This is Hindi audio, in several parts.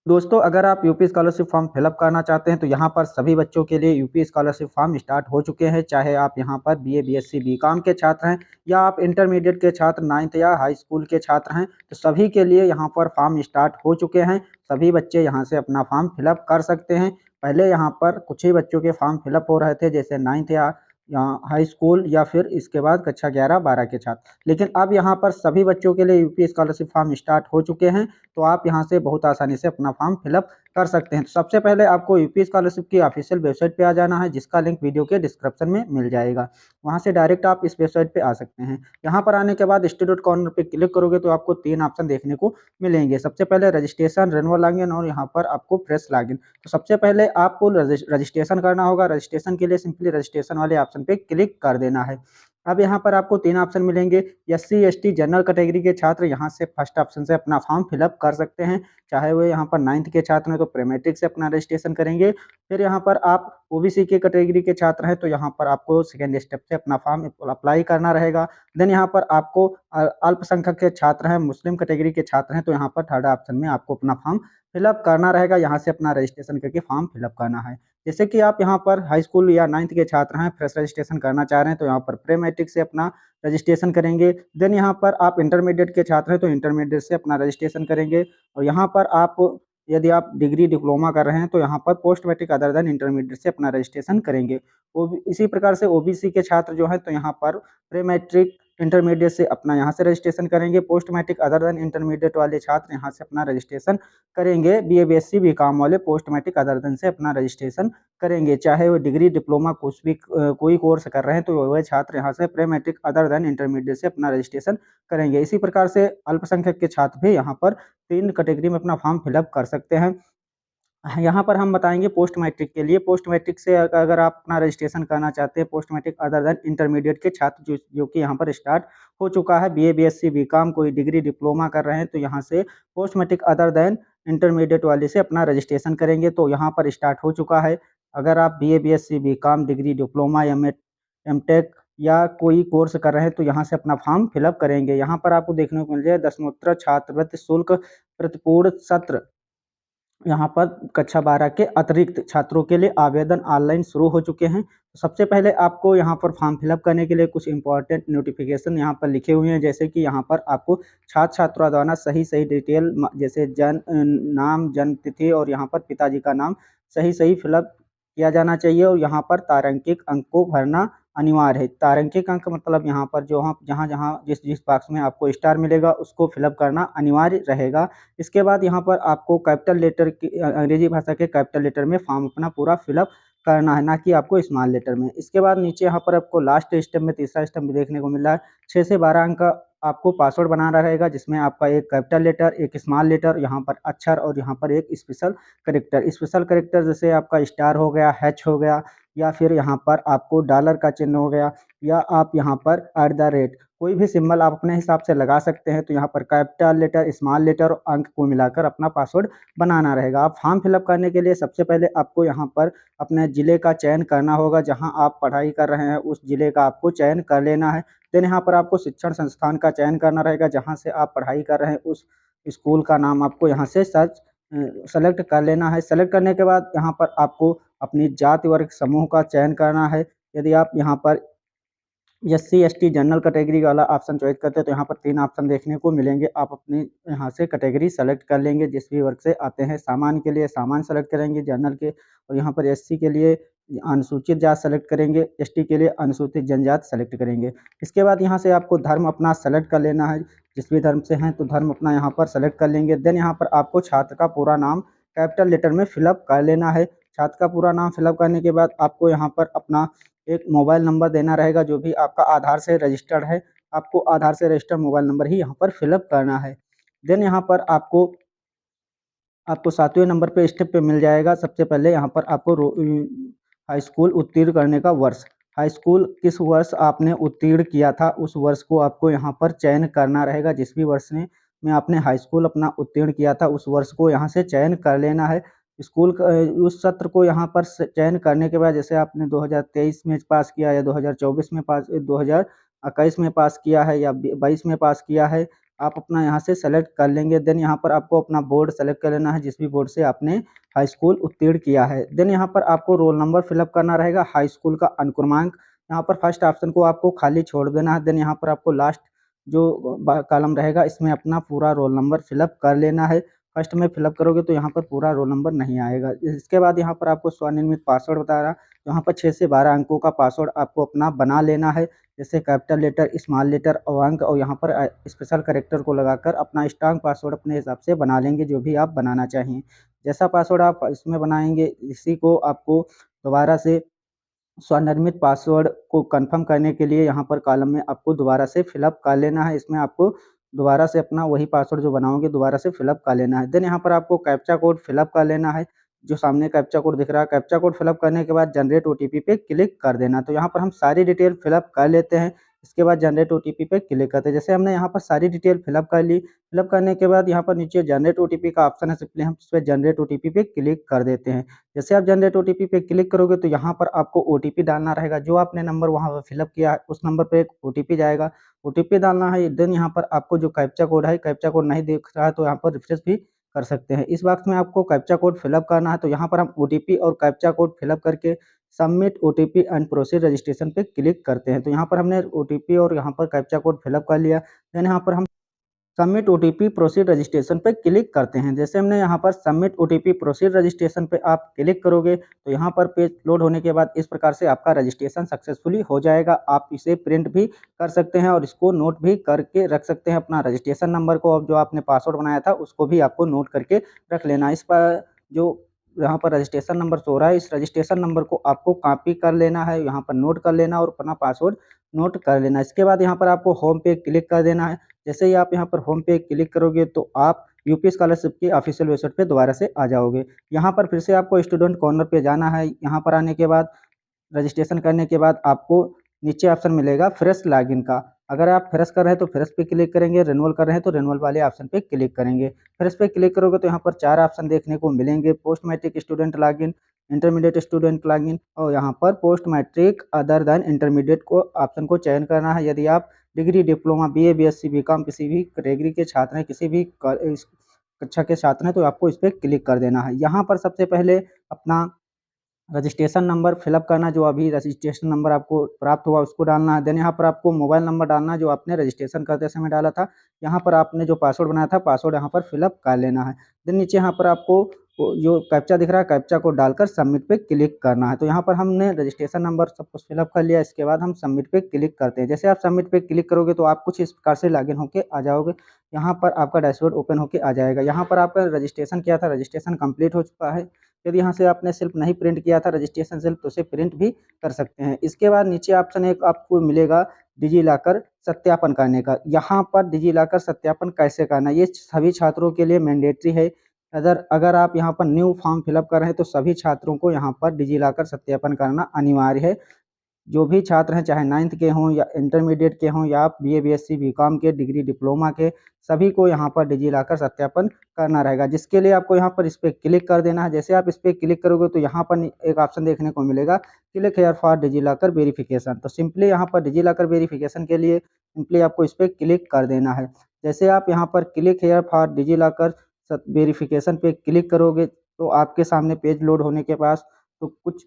दोस्तों, अगर आप यूपी स्कॉलरशिप फॉर्म फिलअप करना चाहते हैं तो यहाँ पर सभी बच्चों के लिए यूपी स्कॉलरशिप फॉर्म स्टार्ट हो चुके हैं। चाहे आप यहाँ पर बीए, बीएससी, बीकॉम के छात्र हैं या आप इंटरमीडिएट के छात्र 9th या हाई स्कूल के छात्र हैं, तो सभी के लिए यहाँ पर फॉर्म स्टार्ट हो चुके हैं। सभी बच्चे यहाँ से अपना फॉर्म फिलअप कर सकते हैं। पहले यहाँ पर कुछ ही बच्चों के फॉर्म फिलअप हो रहे थे, जैसे 9th या हाई स्कूल या फिर इसके बाद कक्षा 11-12 के छात्र। लेकिन अब यहाँ पर सभी बच्चों के लिए यूपी स्कॉलरशिप फॉर्म स्टार्ट हो चुके हैं। तो आप यहाँ से बहुत आसानी से अपना फॉर्म फिलअप कर सकते हैं। तो सबसे पहले आपको यूपी स्कॉलरशिप की ऑफिशियल वेबसाइट पे आ जाना है, जिसका लिंक वीडियो के डिस्क्रिप्शन में मिल जाएगा। वहाँ से डायरेक्ट आप इस वेबसाइट पे आ सकते हैं। यहाँ पर आने के बाद स्टूडेंट कॉर्नर पे क्लिक करोगे तो आपको 3 ऑप्शन देखने को मिलेंगे। सबसे पहले रजिस्ट्रेशन, रिन्यूअल लॉगिन और यहाँ पर आपको फ्रेश लॉगिन। तो सबसे पहले आपको रजिस्ट्रेशन करना होगा। रजिस्ट्रेशन के लिए सिंपली रजिस्ट्रेशन वाले ऑप्शन पे क्लिक कर देना है। अब यहाँ पर आपको 3 ऑप्शन मिलेंगे। एससी, एसटी, जनरल कैटेगरी के छात्र यहाँ से फर्स्ट ऑप्शन से अपना फॉर्म फिलअप कर सकते हैं। चाहे वो यहाँ पर 9th के छात्र हैं तो प्री मैट्रिक से अपना रजिस्ट्रेशन करेंगे। फिर यहाँ पर आप ओबीसी के कैटेगरी के छात्र हैं तो यहाँ पर आपको सेकंड स्टेप से अपना फॉर्म अप्लाई करना रहेगा। देन यहाँ पर आपको अल्पसंख्यक के छात्र हैं, मुस्लिम कैटेगरी के छात्र हैं तो यहाँ पर थर्ड ऑप्शन में आपको अपना फॉर्म फिलअप करना रहेगा। यहाँ से अपना रजिस्ट्रेशन करके फॉर्म फिलअप करना है। जैसे कि आप यहाँ पर हाई स्कूल या 9th के छात्र हैं, फ्रेश रजिस्ट्रेशन करना चाह रहे हैं तो यहाँ पर प्री मैट्रिक से अपना रजिस्ट्रेशन करेंगे। देन यहाँ पर आप इंटरमीडिएट के छात्र हैं तो इंटरमीडिएट से अपना रजिस्ट्रेशन करेंगे। और यहाँ पर आप यदि आप डिग्री डिप्लोमा कर रहे हैं तो यहाँ पर post matric other than intermediate से अपना रजिस्ट्रेशन करेंगे। इसी प्रकार से ओबीसी के छात्र जो हैं तो यहाँ पर प्री मैट्रिक इंटरमीडिएट से अपना यहाँ से रजिस्ट्रेशन करेंगे। Post matric other than intermediate वाले छात्र यहाँ से अपना रजिस्ट्रेशन करेंगे। बीए, बीएससी, बीकॉम वाले पोस्ट मैट्रिक अदर देन से अपना रजिस्ट्रेशन करेंगे। चाहे वो डिग्री डिप्लोमा कुछ भी कोई कोर्स कर रहे हैं तो वह छात्र यहाँ से pre matric other than intermediate से अपना रजिस्ट्रेशन करेंगे। इसी प्रकार से अल्पसंख्यक के छात्र भी यहाँ पर 3 कैटेगरी में अपना फॉर्म फिलअप कर सकते हैं। यहाँ पर हम बताएँगे पोस्ट मैट्रिक के लिए। पोस्ट मैट्रिक से अगर आप अपना रजिस्ट्रेशन करना चाहते हैं, post matric other than intermediate के छात्र जो कि यहाँ पर स्टार्ट हो चुका है। बीए, बीएससी, बीकॉम, कोई डिग्री डिप्लोमा कर रहे हैं तो यहाँ से post matric other than intermediate वाले से अपना रजिस्ट्रेशन करेंगे तो यहाँ पर स्टार्ट हो चुका है। अगर आप BA, BSc, BCom, degree diploma, MTech या कोई कोर्स कर रहे हैं तो यहाँ से अपना फॉर्म फिलअप करेंगे। यहाँ पर आपको देखने को मिल जाए दशमोत्तर छात्रवृत्ति शुल्क प्रतिपूर्ण सत्र। यहाँ पर कक्षा 12 के अतिरिक्त छात्रों के लिए आवेदन ऑनलाइन शुरू हो चुके हैं। तो सबसे पहले आपको यहाँ पर फॉर्म फिलअप करने के लिए कुछ इंपॉर्टेंट नोटिफिकेशन यहाँ पर लिखे हुए हैं, जैसे कि यहाँ पर आपको छात्र-छात्रा द्वारा सही-सही डिटेल जैसे नाम, जन्म तिथि और यहाँ पर पिताजी का नाम सही-सही फिलअप किया जाना चाहिए और यहाँ पर तारांकित अंक को भरना अनिवार्य है। तारांकित अंक मतलब यहाँ पर जो हम जहाँ-जहाँ जिस-जिस बॉक्स में आपको स्टार मिलेगा उसको फिलअप करना अनिवार्य रहेगा। इसके बाद यहाँ पर आपको कैपिटल लेटर की अंग्रेजी भाषा के कैपिटल लेटर में फॉर्म अपना पूरा फिलअप करना है, ना कि आपको स्मॉल लेटर में। इसके बाद नीचे यहाँ पर आपको लास्ट स्टेप में तीसरा स्टेप भी देखने को मिल रहा है। 6 से 12 अंक का आपको पासवर्ड बनाना रहेगा, जिसमें आपका एक कैपिटल लेटर, एक स्मॉल लेटर, यहाँ पर अक्षर और यहाँ पर एक स्पेशल कैरेक्टर। स्पेशल कैरेक्टर जैसे आपका स्टार हो गया, हैच हो गया या फिर यहाँ पर आपको डॉलर का चिन्ह हो गया या आप यहाँ पर @ कोई भी सिंबल आप अपने हिसाब से लगा सकते हैं। तो यहाँ पर कैपिटल लेटर, स्मॉल लेटर और अंक को मिलाकर अपना पासवर्ड बनाना रहेगा। आप फॉर्म फिलअप करने के लिए सबसे पहले आपको यहाँ पर अपने ज़िले का चयन करना होगा, जहाँ आप पढ़ाई कर रहे हैं उस ज़िले का आपको चयन कर लेना है। देन यहाँ पर आपको शिक्षण संस्थान का चयन करना रहेगा, जहाँ से आप पढ़ाई कर रहे हैं उस स्कूल का नाम आपको यहाँ से सेलेक्ट कर लेना है। सेलेक्ट करने के बाद यहाँ पर आपको अपनी जाति वर्ग समूह का चयन करना है। यदि आप यहाँ पर एससी, एसटी, जनरल कैटेगरी वाला ऑप्शन चॉइस करते हैं तो यहाँ पर 3 ऑप्शन देखने को मिलेंगे। आप अपनी यहाँ से कैटेगरी सेलेक्ट कर लेंगे जिस भी वर्ग से आते हैं। सामान्य के लिए सामान्य सेलेक्ट करेंगे, जनरल के और यहाँ पर एससी के लिए अनुसूचित जाति सेलेक्ट करेंगे, एसटी के लिए अनुसूचित जनजाति सेलेक्ट करेंगे। इसके बाद यहाँ से आपको धर्म अपना सेलेक्ट कर लेना है। जिस भी धर्म से हैं तो धर्म अपना यहाँ पर सेलेक्ट कर लेंगे। देन यहाँ पर आपको छात्र का पूरा नाम कैपिटल लेटर में फिलअप कर लेना है। छात्र का पूरा नाम फिलअप करने के बाद आपको यहाँ पर अपना एक मोबाइल नंबर देना रहेगा, जो भी आपका आधार से रजिस्टर्ड है। आपको आधार से रजिस्टर्ड मोबाइल नंबर ही यहाँ पर फिलअप करना है। देन यहाँ पर आपको 7वें नंबर पे स्टेप पे मिल जाएगा। सबसे पहले यहाँ पर आपको हाई स्कूल उत्तीर्ण करने का वर्ष। हाई स्कूल किस वर्ष आपने उत्तीर्ण किया था, उस वर्ष को आपको यहाँ पर चयन करना रहेगा। जिस भी वर्ष में आपने हाई स्कूल अपना उत्तीर्ण किया था उस वर्ष को यहाँ से चयन कर लेना है। स्कूल का उस सत्र को यहाँ पर चयन करने के बाद, जैसे आपने 2023 में पास किया या 2024 में पास 2021 में पास किया है या 22 में पास किया है आप अपना यहाँ से सेलेक्ट कर लेंगे। देन यहाँ पर आपको अपना बोर्ड सेलेक्ट कर लेना है, जिस भी बोर्ड से आपने हाई स्कूल उत्तीर्ण किया है। देन यहाँ पर आपको रोल नंबर फिलअप करना रहेगा, हाई स्कूल का अनुक्रमांक। यहाँ पर फर्स्ट ऑप्शन को आपको खाली छोड़ देना है। देन यहाँ पर आपको लास्ट जो कॉलम रहेगा इसमें अपना पूरा रोल नंबर फिलअप कर लेना है। फर्स्ट में फिलअप करोगे तो यहाँ पर पूरा रोल नंबर नहीं आएगा। इसके बाद यहाँ पर आपको स्वनिर्मित पासवर्ड बता रहा, यहाँ पर 6 से 12 अंकों का पासवर्ड आपको अपना बना लेना है, जैसे कैपिटल लेटर, स्मॉल लेटर और अंक, और यहाँ पर स्पेशल कैरेक्टर को लगाकर अपना स्ट्रांग पासवर्ड अपने हिसाब से बना लेंगे, जो भी आप बनाना चाहिए। जैसा पासवर्ड आप इसमें बनाएंगे, इसी को आपको दोबारा से स्वनिर्मित पासवर्ड को कंफर्म करने के लिए यहाँ पर कॉलम में आपको दोबारा से फिलअप कर लेना है। इसमें आपको दोबारा से अपना वही पासवर्ड जो बनाओगे दोबारा से फिलअप कर लेना है। देन यहाँ पर आपको कैप्चा कोड फिलअप कर लेना है, जो सामने कैप्चा कोड दिख रहा है। कैप्चा कोड फिलअप करने के बाद जनरेट ओटीपी पे क्लिक कर देना। तो यहाँ पर हम सारी डिटेल फिलअप कर लेते हैं, इसके बाद जनरेट ओटीपी पे क्लिक करते हैं। जैसे हमने यहाँ पर सारी डिटेल फिलअप कर ली, फिलअप करने के बाद यहाँ पर नीचे जनरेट ओटीपी का ऑप्शन है, सिंपली हम इस पर जनरेट ओटीपी पे क्लिक कर देते हैं। जैसे आप जनरेट ओटीपी पे क्लिक करोगे तो यहाँ पर आपको ओटीपी डालना रहेगा, जो आपने नंबर वहाँ पर फिलअप किया है उस नंबर पे एक ओटीपी जाएगा, ओटीपी डालना है। देन यहाँ पर आपको जो कैप्चा कोड है, कैप्चा कोड नहीं दिख रहा है तो यहाँ पर रिफ्रेश भी कर सकते हैं। इस बॉक्स में आपको कैप्चा कोड फिलअप करना है, तो यहाँ पर हम ओटीपी और कैप्चा कोड फिलअप करके submit OTP and proceed registration पे क्लिक करते हैं। तो यहाँ पर हमने ओटीपी और यहाँ पर कैप्चा कोड फिलअप कर लिया। देन यहाँ पर हम सबमिट ओटीपी प्रोसीड रजिस्ट्रेशन पे क्लिक करते हैं। जैसे हमने यहाँ पर सबमिट ओटीपी प्रोसीड रजिस्ट्रेशन पे आप क्लिक करोगे तो यहाँ पर पेज लोड होने के बाद इस प्रकार से आपका रजिस्ट्रेशन सक्सेसफुली हो जाएगा। आप इसे प्रिंट भी कर सकते हैं और इसको नोट भी करके रख सकते हैं। अपना रजिस्ट्रेशन नंबर को, अब जो आपने पासवर्ड बनाया था उसको भी आपको नोट करके रख लेना। इस पर जो यहाँ पर रजिस्ट्रेशन नंबर शो रहा है, इस रजिस्ट्रेशन नंबर को आपको कॉपी कर लेना है, यहाँ पर नोट कर लेना और अपना पासवर्ड नोट कर लेना। इसके बाद यहाँ पर आपको होम पे क्लिक कर देना है। जैसे ही आप यहाँ पर होम पे क्लिक करोगे तो आप यूपी स्कॉलरशिप की ऑफिशियल वेबसाइट पे दोबारा से आ जाओगे। यहाँ पर फिर से आपको स्टूडेंट कॉर्नर पे जाना है। यहाँ पर आने के बाद रजिस्ट्रेशन करने के बाद आपको नीचे ऑप्शन मिलेगा फ्रेश लॉगिन का। अगर आप फ्रेश कर रहे हैं तो फ्रेश पे क्लिक करेंगे, रिन्यूअल कर रहे हैं तो रिन्यूअल वाले ऑप्शन पे क्लिक करेंगे। फ्रेश पे क्लिक करोगे तो यहाँ पर 4 ऑप्शन देखने को मिलेंगे, post matric student login, intermediate student login और यहाँ पर post matric other than intermediate को ऑप्शन को चयन करना है। यदि आप degree, diploma, BA, BSc, BCom किसी भी कैटेगरी के छात्र हैं, किसी भी कक्षा के छात्र हैं, तो आपको इस पर क्लिक कर देना है। यहाँ पर सबसे पहले अपना रजिस्ट्रेशन नंबर फिलअप करना, जो अभी रजिस्ट्रेशन नंबर आपको प्राप्त हुआ उसको डालना है। देन यहाँ पर आपको मोबाइल नंबर डालना जो आपने रजिस्ट्रेशन करते समय डाला था। यहाँ पर आपने जो पासवर्ड बनाया था पासवर्ड यहाँ पर फिलअप कर लेना है। देन नीचे यहाँ पर आपको जो कैप्चा दिख रहा है कैप्चा को डालकर सबमिट पे क्लिक करना है। तो यहाँ पर हमने रजिस्ट्रेशन नंबर सब कुछ फिलअप कर लिया, इसके बाद हम सबमिट पे क्लिक करते हैं। जैसे आप सबमिट पे क्लिक करोगे तो आप कुछ इस प्रकार से लॉगिन होके आ जाओगे। यहाँ पर आपका डैशबोर्ड ओपन होके आ जाएगा। यहाँ पर आपका रजिस्ट्रेशन किया था, रजिस्ट्रेशन कंप्लीट हो चुका है। यदि यहाँ से आपने सिर्फ नहीं प्रिंट किया था रजिस्ट्रेशन सिर्फ, तो उसे प्रिंट भी कर सकते हैं। इसके बाद नीचे ऑप्शन एक आपको मिलेगा डिजिलॉकर सत्यापन करने का। यहाँ पर डिजिलॉकर सत्यापन कैसे करना, ये सभी छात्रों के लिए मैंडेटरी है। अगर अगर आप यहाँ पर न्यू फॉर्म फिलअप कर रहे हैं तो सभी छात्रों को यहाँ पर डिजिलॉकर सत्यापन करना अनिवार्य है। जो भी छात्र हैं, चाहे 9th के हों या इंटरमीडिएट के हों या आप बीए, बीएससी, बीकॉम के, डिग्री, डिप्लोमा के, सभी को यहाँ पर डिजिलॉकर सत्यापन करना रहेगा। जिसके लिए आपको यहाँ पर इस पर क्लिक कर देना है। जैसे आप इस पर क्लिक करोगे तो यहाँ पर एक ऑप्शन देखने को मिलेगा click here for DigiLocker verification. तो सिंपली यहाँ पर डिजिलॉकर वेरिफिकेशन के लिए सिंपली आपको इस पर क्लिक कर देना है। जैसे आप यहाँ पर click here for DigiLocker verification पे क्लिक करोगे तो आपके सामने पेज लोड होने के पास तो कुछ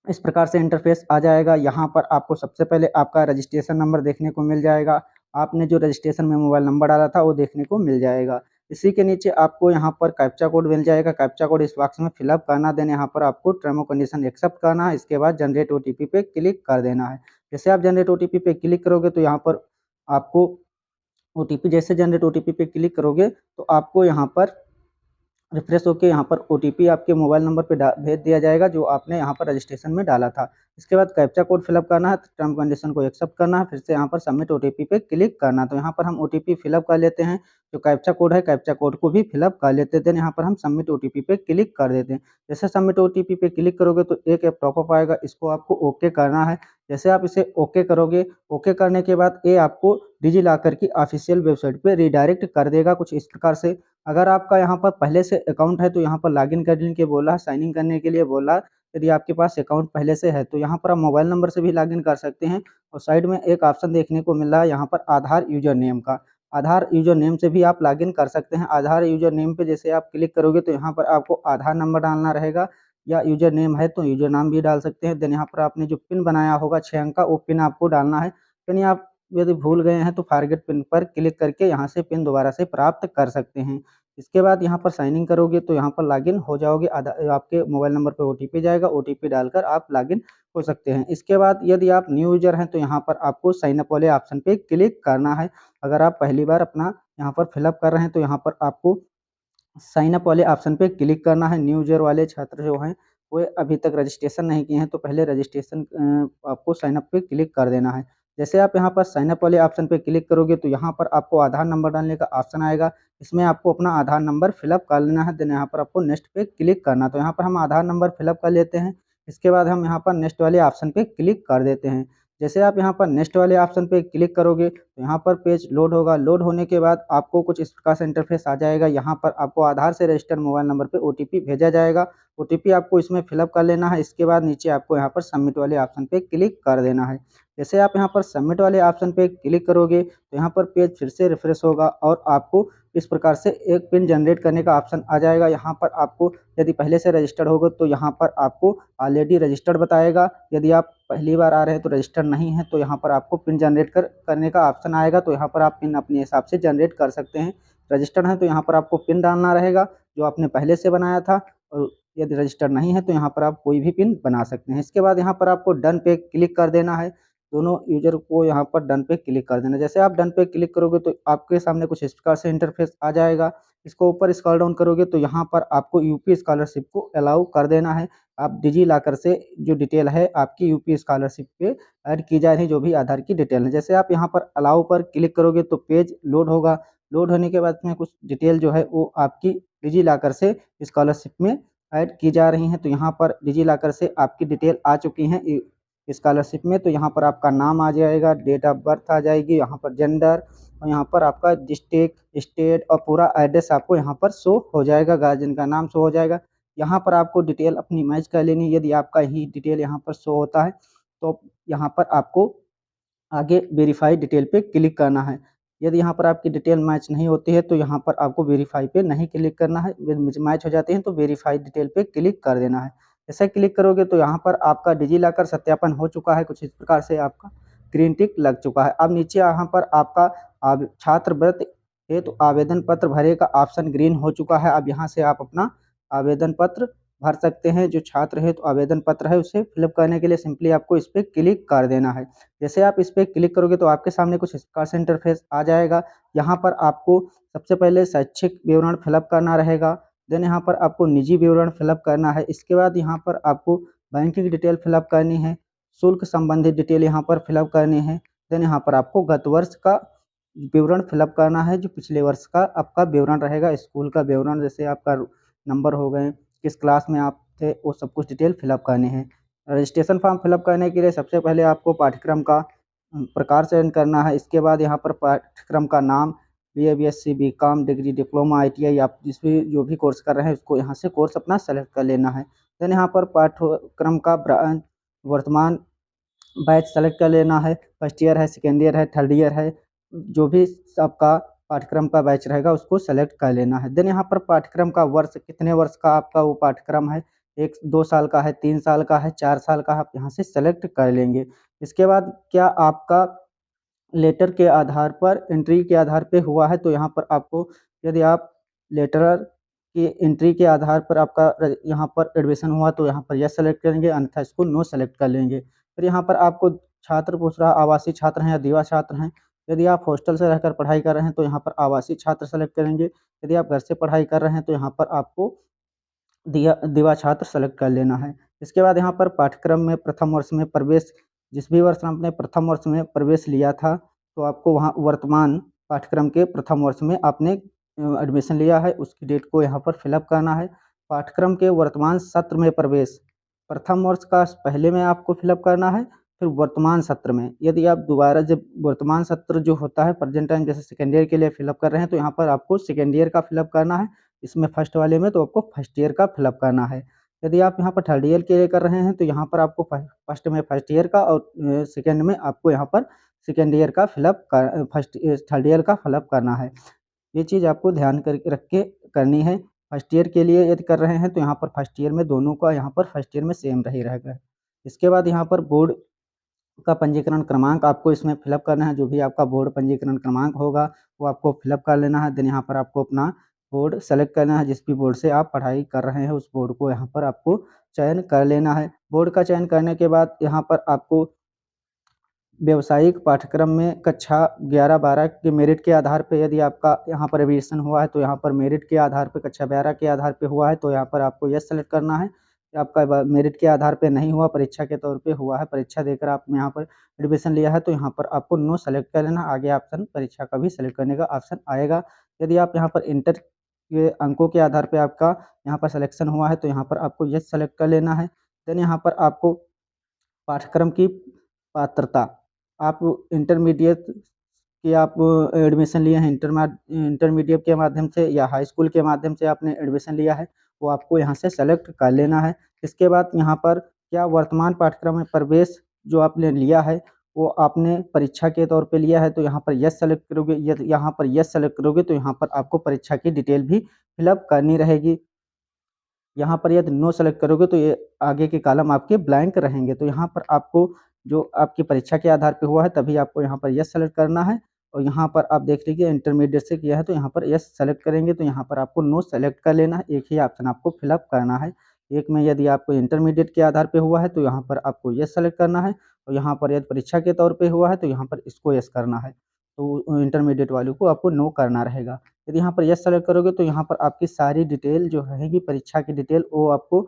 इस प्रकार से इंटरफेस आ जाएगा। यहाँ पर आपको सबसे पहले आपका रजिस्ट्रेशन नंबर देखने को मिल जाएगा। आपने जो रजिस्ट्रेशन में मोबाइल नंबर डाला था वो देखने को मिल जाएगा। इसी के नीचे आपको यहाँ पर कैप्चा कोड मिल जाएगा। कैप्चा कोड इस बॉक्स में फिलअप करना, देन यहाँ पर आपको टर्म और कंडीशन एक्सेप्ट करना है। इसके बाद जनरेट ओटीपी पे क्लिक कर देना है। जैसे आप जनरेट ओटीपी पे क्लिक करोगे तो यहाँ पर आपको ओटीपी, जैसे जनरेट ओटीपी पे क्लिक करोगे तो आपको यहाँ पर रिफ्रेश होके यहाँ पर ओटीपी आपके मोबाइल नंबर पे भेज दिया जाएगा जो आपने यहाँ पर रजिस्ट्रेशन में डाला था। इसके बाद कैप्चा कोड फिलअप करना है, टर्म कंडीशन को एक्सेप्ट करना है, फिर से यहाँ पर सबमिट ओटीपी पे क्लिक करना है। तो यहाँ पर हम ओटीपी फिलअप कर लेते हैं, जो कैप्चा कोड है कैप्चा कोड को भी फिलअप कर लेते हैं। यहाँ पर हम सबमिट ओटीपी पे क्लिक कर देते हैं। जैसे सबमिट ओटीपी पे क्लिक करोगे तो एक ऐप टॉपअप आएगा, इसको आपको ओके करना है। जैसे आप इसे ओके करोगे, ओके करने के बाद ये आपको डिजिलॉकर की ऑफिशियल वेबसाइट पे रिडायरेक्ट कर देगा कुछ इस प्रकार से। अगर आपका यहाँ पर पहले से अकाउंट है तो यहाँ पर लॉगिन करने के बोला, साइन इन करने के लिए बोला। यदि आपके पास अकाउंट पहले से है तो यहाँ पर आप मोबाइल नंबर से भी लॉगिन कर सकते हैं। और साइड में एक ऑप्शन देखने को मिल रहा है यहाँ पर आधार यूजर नेम का। आधार यूजर नेम से भी आप लॉगिन कर सकते हैं। आधार यूजर नेम पे जैसे आप क्लिक करोगे तो यहाँ पर आपको आधार नंबर डालना रहेगा, या यूजर नेम है तो यूजर नाम भी डाल सकते हैं। देन यहाँ पर आपने जो पिन बनाया होगा 6 अंक का, वो पिन आपको डालना है। पिन आप यदि भूल गए हैं तो फॉरगेट पिन पर क्लिक करके यहाँ से पिन दोबारा से प्राप्त कर सकते हैं। इसके बाद यहाँ पर साइन इन करोगे तो यहाँ पर लॉगिन हो जाओगे। आपके मोबाइल नंबर पे ओटीपी जाएगा, ओटीपी डालकर आप लॉगिन हो सकते हैं। इसके बाद यदि आप न्यू यूजर हैं तो यहाँ पर आपको साइन अप वाले ऑप्शन पे क्लिक करना है। अगर आप पहली बार अपना यहाँ पर फिलअप कर रहे हैं तो यहाँ पर आपको साइन अप वाले ऑप्शन पे क्लिक करना है। न्यू यूजर वाले छात्र जो हैं वो अभी तक रजिस्ट्रेशन नहीं किए हैं तो पहले रजिस्ट्रेशन आपको साइन अप पे क्लिक कर देना है। जैसे आप यहाँ पर साइन अप वाले ऑप्शन पे क्लिक करोगे तो यहाँ पर आपको आधार नंबर डालने का ऑप्शन आएगा। इसमें आपको अपना आधार नंबर फिलअप कर लेना है। देन यहाँ पर आपको नेक्स्ट पे क्लिक करना, तो यहाँ पर हम आधार नंबर फिलअप कर लेते हैं। इसके बाद हम यहाँ पर नेक्स्ट वाले ऑप्शन पे क्लिक कर देते हैं। जैसे आप यहाँ पर नेक्स्ट वाले ऑप्शन पे क्लिक करोगे तो यहाँ पर पेज लोड होगा। लोड होने के बाद आपको कुछ इस प्रकार से इंटरफेस आ जाएगा। यहाँ पर आपको आधार से रजिस्टर्ड मोबाइल नंबर पे ओटीपी भेजा जाएगा। ओटीपी आपको इसमें फिलअप कर लेना है। इसके बाद नीचे आपको यहाँ पर सबमिट वाले ऑप्शन पे क्लिक कर देना है। जैसे आप यहाँ पर सबमिट वाले ऑप्शन पे क्लिक करोगे तो यहाँ पर पेज फिर से रिफ्रेश होगा और आपको इस प्रकार से एक पिन जनरेट करने का ऑप्शन आ जाएगा। यहाँ पर आपको यदि पहले से रजिस्टर्ड होगा तो यहाँ पर आपको ऑलरेडी रजिस्टर्ड बताएगा। यदि आप पहली बार आ रहे हैं तो रजिस्टर्ड नहीं है तो यहाँ पर आपको पिन जनरेट करने का ऑप्शन आएगा, तो यहाँ पर आप पिन अपने हिसाब से जनरेट कर सकते हैं। रजिस्टर्ड है तो यहाँ पर आपको पिन डालना रहेगा जो आपने पहले से बनाया था, और यदि रजिस्टर्ड नहीं है तो यहाँ पर आप कोई भी पिन बना सकते हैं। इसके बाद यहाँ पर आपको डन पे क्लिक कर देना है। दोनों यूजर को यहाँ पर डन पे क्लिक कर देना। जैसे आप डन पे क्लिक करोगे तो आपके सामने कुछ इस प्रकार से इंटरफेस आ जाएगा। इसको ऊपर स्क्रॉल डाउन करोगे तो यहाँ पर आपको यूपी स्कॉलरशिप को अलाउ कर देना है। आप डिजी लॉकर से जो डिटेल है आपकी यूपी स्कॉलरशिप पे ऐड की जा रही जो भी आधार की डिटेल है। जैसे आप यहाँ पर अलाउ पर क्लिक करोगे तो पेज लोड होगा। लोड होने के बाद में कुछ डिटेल जो है वो आपकी डिजी लॉकर से स्कॉलरशिप में ऐड की जा रही हैं। तो यहाँ पर डिजी लॉकर से आपकी डिटेल आ चुकी हैं स्कॉलरशिप में। तो यहाँ पर आपका नाम आ जाएगा, डेट ऑफ बर्थ आ जाएगी, यहाँ पर जेंडर, और यहाँ पर आपका डिस्ट्रिक्ट, स्टेट और पूरा एड्रेस आपको यहाँ पर शो हो जाएगा। गार्जियन का नाम शो हो जाएगा। यहाँ पर आपको डिटेल अपनी मैच कर लेनी। यदि आपका ही डिटेल यहाँ पर शो होता है तो यहाँ पर आपको आगे वेरीफाई डिटेल पे क्लिक करना है। यदि यहाँ पर आपकी डिटेल मैच नहीं होती है तो यहाँ पर आपको वेरीफाई पे नहीं क्लिक करना है। मैच हो जाती है तो वेरीफाई डिटेल पे क्लिक कर देना है। जैसे क्लिक करोगे तो यहाँ पर आपका डिजी लॉकर सत्यापन हो चुका है। कुछ इस प्रकार से आपका ग्रीन टिक लग चुका है। अब नीचे यहाँ पर आपका छात्रवृत्ति हेतु आवेदन पत्र भरे का ऑप्शन ग्रीन हो चुका है। अब यहाँ से आप अपना आवेदन पत्र भर सकते हैं। जो छात्र हेतु आवेदन पत्र है उसे फिलअप करने के लिए सिंपली आपको इस पर क्लिक कर देना है। जैसे आप इस पर क्लिक करोगे तो आपके सामने कुछ इस प्रकार से इंटरफेस आ जाएगा। यहाँ पर आपको सबसे पहले शैक्षिक विवरण फिलअप करना रहेगा। देन यहाँ पर आपको निजी विवरण फिलअप करना है। इसके बाद यहाँ पर आपको बैंकिंग डिटेल फिलअप करनी है। शुल्क संबंधित डिटेल यहाँ पर फिलअप करनी है। देन यहाँ पर आपको गत वर्ष का विवरण फिलअप करना है, जो पिछले वर्ष का आपका विवरण रहेगा। स्कूल का विवरण, जैसे आपका नंबर हो गए, किस क्लास में आप थे, वो सब कुछ डिटेल फिलअप करनी है। रजिस्ट्रेशन फॉर्म फिलअप करने के लिए सबसे पहले आपको पाठ्यक्रम का प्रकार चयन करना है। इसके बाद यहाँ पर पाठ्यक्रम का नाम, BA, BSc, BCom, degree, diploma, ITI, आप जिस भी जो भी कोर्स कर रहे हैं उसको यहाँ से कोर्स अपना सेलेक्ट कर लेना है। देन यहाँ पर पाठ्यक्रम का वर्तमान बैच सेलेक्ट कर लेना है। फर्स्ट ईयर है, सेकेंड ईयर है, थर्ड ईयर है, जो भी आपका पाठ्यक्रम का बैच रहेगा उसको सेलेक्ट कर लेना है। देन यहाँ पर पाठ्यक्रम का वर्ष, कितने वर्ष का आपका वो पाठ्यक्रम है, 1-2 साल का है, 3 साल का है, 4 साल का है, आप यहाँ से सेलेक्ट कर लेंगे। इसके बाद क्या आपका लेटर के आधार पर, एंट्री के आधार पे हुआ है तो यहाँ पर आपको, यदि आप लेटर की एंट्री के आधार पर आपका यहाँ पर एडमिशन हुआ तो यहाँ पर यस सेलेक्ट करेंगे, अन्यथा इसको नो सेलेक्ट कर लेंगे। फिर यहाँ पर आपको छात्र पूछ रहा, आवासीय छात्र हैं या दिवा छात्र हैं। यदि आप हॉस्टल से रहकर पढ़ाई कर रहे हैं तो यहाँ पर आवासीय छात्र सेलेक्ट करेंगे। यदि आप घर से पढ़ाई कर रहे हैं तो यहाँ पर आपको दिवा छात्र सेलेक्ट कर लेना है। इसके बाद यहाँ पर पाठ्यक्रम में प्रथम वर्ष में प्रवेश, जिस भी वर्ष आपने प्रथम वर्ष में प्रवेश लिया था तो आपको वहाँ वर्तमान पाठ्यक्रम के प्रथम वर्ष में आपने एडमिशन लिया है, उसकी डेट को यहाँ पर फिलअप करना है। पाठ्यक्रम के वर्तमान सत्र में प्रवेश, प्रथम वर्ष का पहले में आपको फिलअप करना है, फिर वर्तमान सत्र में। यदि आप दोबारा जब वर्तमान सत्र जो होता है प्रेजेंट टाइम, जैसे सेकेंड ईयर के लिए फिलअप कर रहे हैं तो यहाँ पर आपको सेकेंड ईयर का फिलअप करना है। इसमें फर्स्ट वाले में तो आपको फर्स्ट ईयर का फिलअप करना है। यदि आप यहाँ पर थर्ड ईयर के लिए कर रहे हैं तो यहाँ पर आपको फर्स्ट में फर्स्ट ईयर का और सेकेंड में आपको यहाँ पर सेकेंड ईयर का फिलअप कर फर्स्ट थर्ड ईयर का फिलअप करना है। ये चीज़ आपको ध्यान कर रख के करनी है। फर्स्ट ईयर के लिए यदि कर रहे हैं तो यहाँ पर फर्स्ट ईयर में दोनों का यहाँ पर फर्स्ट ईयर में सेम रही रहेगा। इसके बाद यहाँ पर बोर्ड का पंजीकरण क्रमांक आपको इसमें फिलअप करना है। जो भी आपका बोर्ड पंजीकरण क्रमांक होगा वो आपको फिलअप कर लेना है। देन यहाँ पर आपको अपना बोर्ड सेलेक्ट करना है। जिस भी बोर्ड से आप पढ़ाई कर रहे हैं उस बोर्ड को यहाँ पर आपको चयन कर लेना है। बोर्ड का चयन करने के बाद यहाँ पर आपको व्यावसायिक पाठ्यक्रम में कक्षा 11-12 के मेरिट के आधार पे यदि आपका यहाँ पर एविएशन हुआ है तो यहाँ पर मेरिट के आधार पे कक्षा 12 के आधार पे हुआ है तो यहाँ पर आपको यस सेलेक्ट करना है। आपका मेरिट के आधार पे नहीं हुआ, परीक्षा के तौर पे हुआ है, परीक्षा देकर आपने यहाँ पर एडमिशन लिया है तो यहाँ पर आपको नो सेलेक्ट कर लेना। आगे ऑप्शन परीक्षा का भी सेलेक्ट करने का ऑप्शन आएगा। यदि आप यहाँ पर इंटर के अंकों के आधार पे आपका यहाँ पर सिलेक्शन हुआ है तो यहाँ पर आपको यस सेलेक्ट कर लेना है। देन यहाँ पर आपको पाठ्यक्रम की पात्रता, आप इंटरमीडिएट की आप एडमिशन लिए हैं, इंटरमीडिएट के माध्यम से या हाई स्कूल के माध्यम से आपने एडमिशन लिया है, वो आपको यहाँ से सेलेक्ट कर लेना है। इसके बाद यहाँ पर क्या वर्तमान पाठ्यक्रम में प्रवेश जो आपने लिया है, वो आपने परीक्षा के तौर पे लिया है तो यहाँ पर यस सेलेक्ट करोगे। यहाँ पर यस सेलेक्ट करोगे तो यहाँ पर आपको परीक्षा की डिटेल भी फिलअप करनी रहेगी। यहाँ पर यदि नो सेलेक्ट करोगे तो ये आगे के कॉलम आपके ब्लैंक रहेंगे। तो यहाँ पर आपको जो आपकी परीक्षा के आधार पे हुआ है तभी आपको यहाँ पर यस सेलेक्ट करना है। और यहाँ पर आप देख लीजिए इंटरमीडिएट से किया है तो यहाँ पर यस सेलेक्ट करेंगे तो यहाँ पर आपको नो सेलेक्ट कर लेना है। एक ही ऑप्शन आपको फिलअप करना है। एक में यदि आपको इंटरमीडिएट के आधार पे हुआ है तो यहाँ पर आपको यस सेलेक्ट करना है और यहाँ पर यदि परीक्षा के तौर पे हुआ है तो यहाँ पर इसको यस करना है। तो इंटरमीडिएट वालों को आपको नो करना रहेगा। यदि यहाँ पर यस सेलेक्ट करोगे तो यहाँ पर आपकी सारी डिटेल जो रहेगी परीक्षा की डिटेल, वो आपको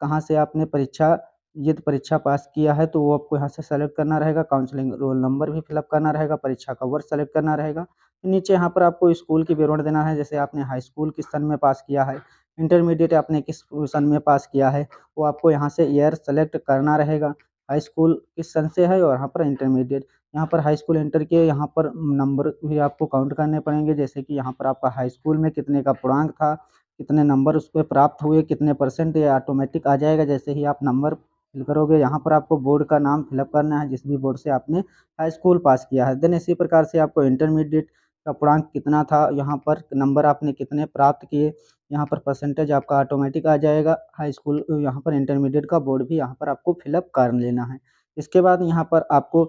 कहाँ से आपने परीक्षा पास किया है तो वो आपको यहाँ से सेलेक्ट करना रहेगा। काउंसलिंग रोल नंबर भी फिलअप करना रहेगा, परीक्षा का वर्ष सेलेक्ट करना रहेगा। नीचे यहाँ पर आपको स्कूल की विवरण देना है, जैसे आपने हाई स्कूल किस सन में पास किया है, इंटरमीडिएट आपने किस सन में पास किया है, वो आपको यहाँ से ईयर सेलेक्ट करना रहेगा। हाई स्कूल किस सन से है और यहाँ पर इंटरमीडिएट, यहाँ पर हाई स्कूल इंटर के यहाँ पर नंबर भी आपको काउंट करने पड़ेंगे। जैसे कि यहाँ पर आपका हाई स्कूल में कितने का पूर्णांक था, कितने नंबर उस पे प्राप्त हुए, कितने परसेंट, ये ऑटोमेटिक आ जाएगा जैसे ही आप नंबर फिल करोगे। यहाँ पर आपको बोर्ड का नाम फिलअप करना है जिस भी बोर्ड से आपने हाई स्कूल पास किया है। देन इसी प्रकार से आपको इंटरमीडिएट का पूर्णांक कितना था, यहाँ पर नंबर आपने कितने प्राप्त किए, यहाँ पर परसेंटेज आपका ऑटोमेटिक आ जाएगा। हाई स्कूल यहाँ पर इंटरमीडिएट का बोर्ड भी यहाँ पर आपको फिलअप कर लेना है। इसके बाद यहाँ पर आपको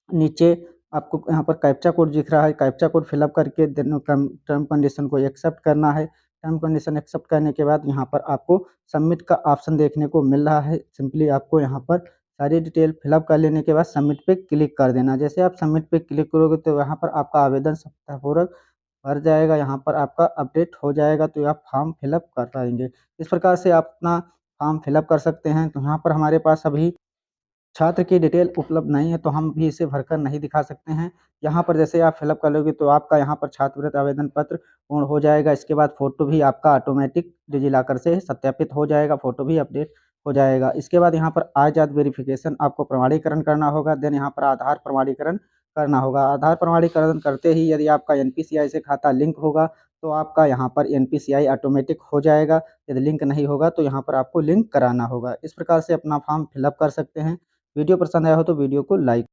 नीचे आपको यहाँ पर कैप्चा कोड दिख रहा है, कैप्चा कोड फिलअप करके देन टर्म कंडीशन को एक्सेप्ट करना है। टर्म कंडीशन एक्सेप्ट करने के बाद यहाँ पर आपको सबमिट का ऑप्शन देखने को मिल रहा है। सिंपली आपको यहाँ पर सारी डिटेल फिलअप कर लेने के बाद सबमिट पे क्लिक कर देना। जैसे आप सबमिट पे क्लिक करोगे तो यहाँ पर आपका आवेदन सफलतापूर्वक भर जाएगा, यहाँ पर आपका अपडेट हो जाएगा तो आप फॉर्म फिलअप कर पाएंगे। इस प्रकार से आप अपना फॉर्म फिलअप कर सकते हैं। तो यहाँ पर हमारे पास अभी छात्र की डिटेल उपलब्ध नहीं है तो हम भी इसे भरकर नहीं दिखा सकते हैं। यहाँ पर जैसे आप फिलअप कर लोगे तो आपका यहाँ पर छात्रवृत्ति आवेदन पत्र पूर्ण हो जाएगा। इसके बाद फ़ोटो भी आपका ऑटोमेटिक डिजिलॉकर से सत्यापित हो जाएगा, फ़ोटो भी अपडेट हो जाएगा। इसके बाद यहाँ पर आय जात वेरिफिकेशन आपको प्रमाणीकरण करना होगा। देन यहाँ पर आधार प्रमाणीकरण करना होगा। आधार प्रमाणीकरण करते ही यदि आपका एनपीसीआई से खाता लिंक होगा तो आपका यहाँ पर एनपीसीआई ऑटोमेटिक हो जाएगा। यदि लिंक नहीं होगा तो यहाँ पर आपको लिंक कराना होगा। इस प्रकार से अपना फॉर्म फिलअप कर सकते हैं। वीडियो पसंद आया हो तो वीडियो को लाइक